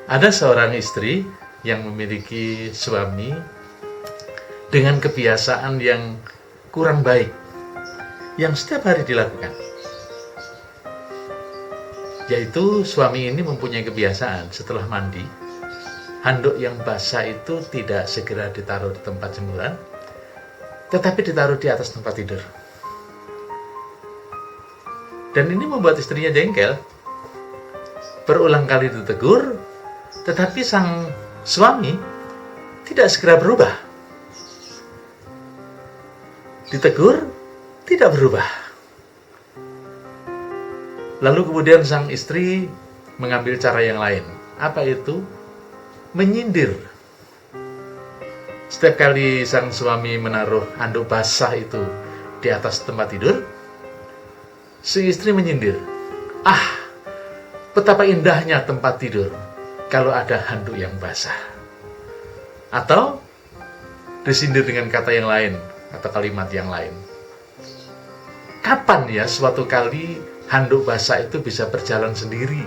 Ada seorang istri yang memiliki suami dengan kebiasaan yang kurang baik, yang setiap hari dilakukan. Yaitu suami ini mempunyai kebiasaan setelah mandi, handuk yang basah itu tidak segera ditaruh di tempat jemuran, tetapi ditaruh di atas tempat tidur. Dan ini membuat istrinya jengkel. Berulang kali ditegur, tetapi sang suami tidak segera berubah. Ditegur, tidak berubah. Lalu kemudian sang istri mengambil cara yang lain. Apa itu? Menyindir. Setiap kali sang suami menaruh handuk basah itu di atas tempat tidur, si istri menyindir. Betapa indahnya tempat tidur kalau ada handuk yang basah. Atau disindir dengan kata yang lain atau kalimat yang lain. Kapan ya suatu kali handuk basah itu bisa berjalan sendiri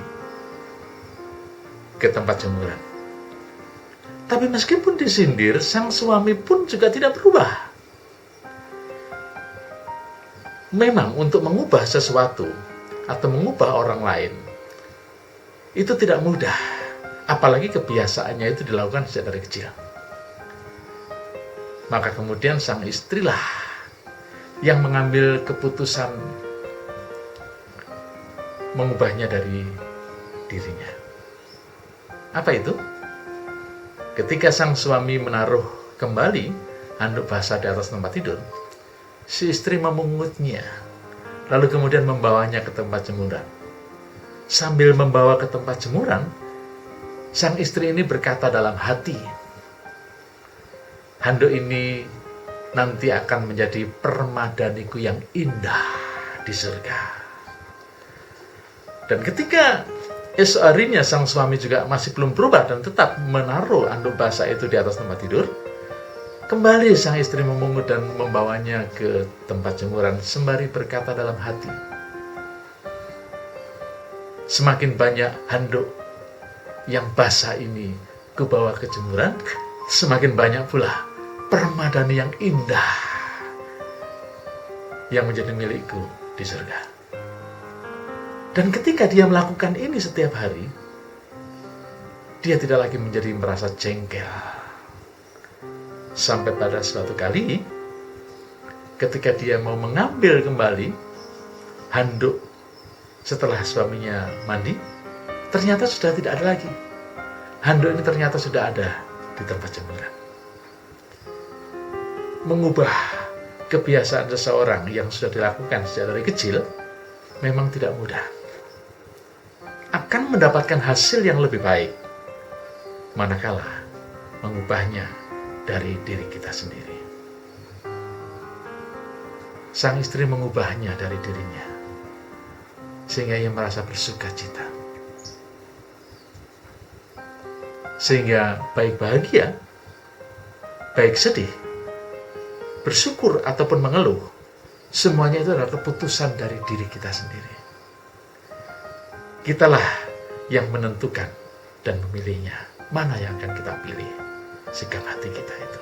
ke tempat jemuran? Tapi meskipun disindir, sang suami pun juga tidak berubah. Memang untuk mengubah sesuatu atau mengubah orang lain itu tidak mudah, apalagi kebiasaannya itu dilakukan sejak dari kecil. Maka kemudian sang istrilah yang mengambil keputusan mengubahnya dari dirinya. Apa itu? Ketika sang suami menaruh kembali handuk basah di atas tempat tidur, si istri memungutnya, lalu kemudian membawanya ke tempat jemuran. Sambil membawa ke tempat jemuran, sang istri ini berkata dalam hati, handuk ini nanti akan menjadi permadaniku yang indah di surga. Dan ketika esok harinya sang suami juga masih belum berubah dan tetap menaruh handuk basah itu di atas tempat tidur, kembali sang istri memungut dan membawanya ke tempat jemuran sembari berkata dalam hati, semakin banyak handuk yang basah ini kubawa ke jemuran, semakin banyak pula permadani yang indah yang menjadi milikku di surga. Dan ketika dia melakukan ini setiap hari, dia tidak lagi menjadi merasa jengkel. Sampai pada suatu kali, ketika dia mau mengambil kembali handuk setelah suaminya mandi, ternyata sudah tidak ada lagi. Handuk ini ternyata sudah ada di tempat jemuran. Mengubah kebiasaan seseorang yang sudah dilakukan sejak dari kecil memang tidak mudah. Akan mendapatkan hasil yang lebih baik manakala mengubahnya dari diri kita sendiri. Sang istri mengubahnya dari dirinya sehingga ia merasa bersuka cita, sehingga baik bahagia, baik sedih, bersyukur ataupun mengeluh, semuanya itu adalah keputusan dari diri kita sendiri. Kitalah yang menentukan dan memilihnya mana yang akan kita pilih sikap hati kita itu.